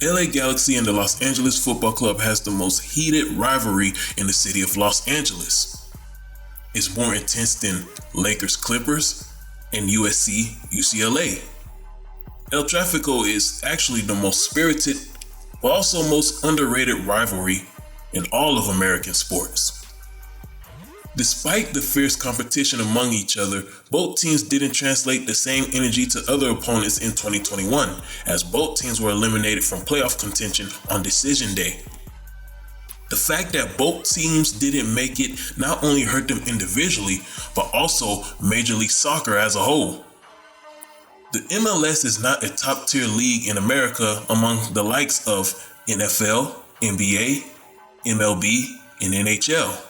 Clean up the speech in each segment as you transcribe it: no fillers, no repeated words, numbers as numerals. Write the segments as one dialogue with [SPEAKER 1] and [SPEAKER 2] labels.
[SPEAKER 1] LA Galaxy and the Los Angeles Football Club has the most heated rivalry in the city of Los Angeles. It's more intense than Lakers Clippers and USC UCLA. El Tráfico is actually the most spirited, but also most underrated rivalry in all of American sports. Despite the fierce competition among each other, both teams didn't translate the same energy to other opponents in 2021, as both teams were eliminated from playoff contention on decision day. The fact that both teams didn't make it not only hurt them individually, but also Major League Soccer as a whole. The MLS is not a top-tier league in America among the likes of NFL, NBA, MLB, and NHL.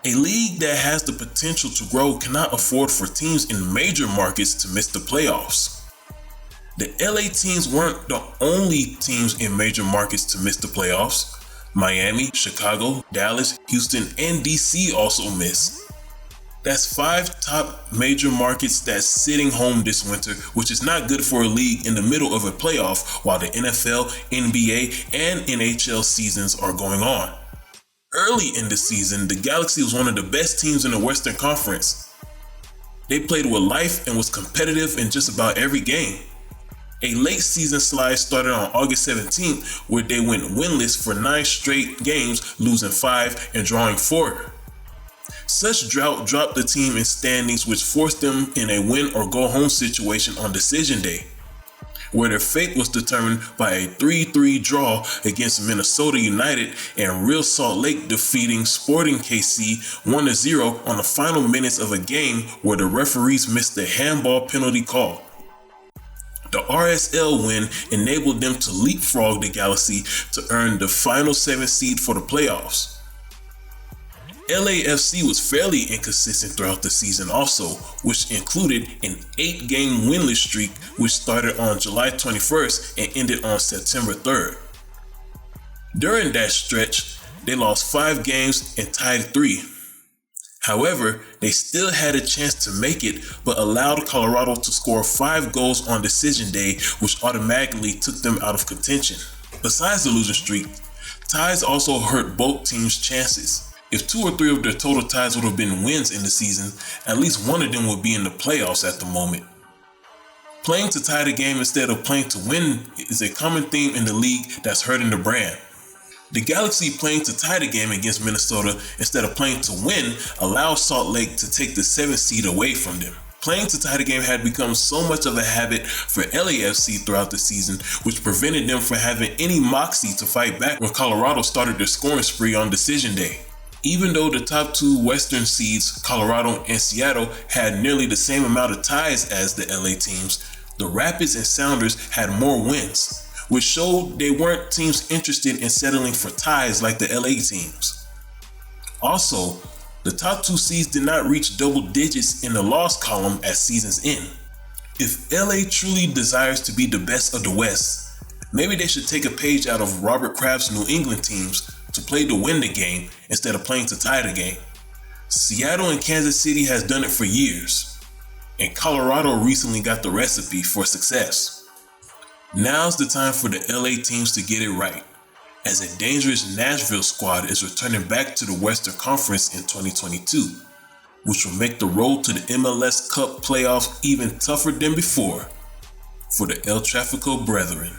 [SPEAKER 1] A league that has the potential to grow cannot afford for teams in major markets to miss the playoffs. The LA teams weren't the only teams in major markets to miss the playoffs. Miami, Chicago, Dallas, Houston, and DC also missed. That's 5 top major markets that's sitting home this winter, which is not good for a league in the middle of a playoff while the NFL, NBA, and NHL seasons are going on. Early in the season, the Galaxy was one of the best teams in the Western Conference. They played with life and was competitive in just about every game. A late season slide started on August 17th, where they went winless for 9 straight games, losing 5 and drawing 4. Such drought dropped the team in standings, which forced them in a win or go home situation on decision day, where their fate was determined by a 3-3 draw against Minnesota United and Real Salt Lake defeating Sporting KC 1-0 on the final minutes of a game where the referees missed the handball penalty call. The RSL win enabled them to leapfrog the Galaxy to earn the final 7th seed for the playoffs. LAFC was fairly inconsistent throughout the season also, which included an 8-game winless streak which started on July 21st and ended on September 3rd. During that stretch, they lost 5 games and tied 3. However, they still had a chance to make it, but allowed Colorado to score 5 goals on decision day, which automatically took them out of contention. Besides the losing streak, ties also hurt both teams' chances. If 2 or 3 of their total ties would have been wins in the season, at least one of them would be in the playoffs at the moment. Playing to tie the game instead of playing to win is a common theme in the league that's hurting the brand. The Galaxy playing to tie the game against Minnesota instead of playing to win allowed Salt Lake to take the 7th seed away from them. Playing to tie the game had become so much of a habit for LAFC throughout the season, which prevented them from having any moxie to fight back when Colorado started their scoring spree on decision day. Even though the top 2 Western seeds, Colorado and Seattle, had nearly the same amount of ties as the LA teams, the Rapids and Sounders had more wins, which showed they weren't teams interested in settling for ties like the LA teams. Also, the top 2 seeds did not reach double digits in the loss column at season's end. If LA truly desires to be the best of the West, maybe they should take a page out of Robert Kraft's New England teams to play to win the game instead of playing to tie the game. Seattle and Kansas City has done it for years, and Colorado recently got the recipe for success. Now's the time for the LA teams to get it right, as a dangerous Nashville squad is returning back to the Western Conference in 2022, which will make the road to the MLS Cup playoffs even tougher than before for the El Tráfico brethren.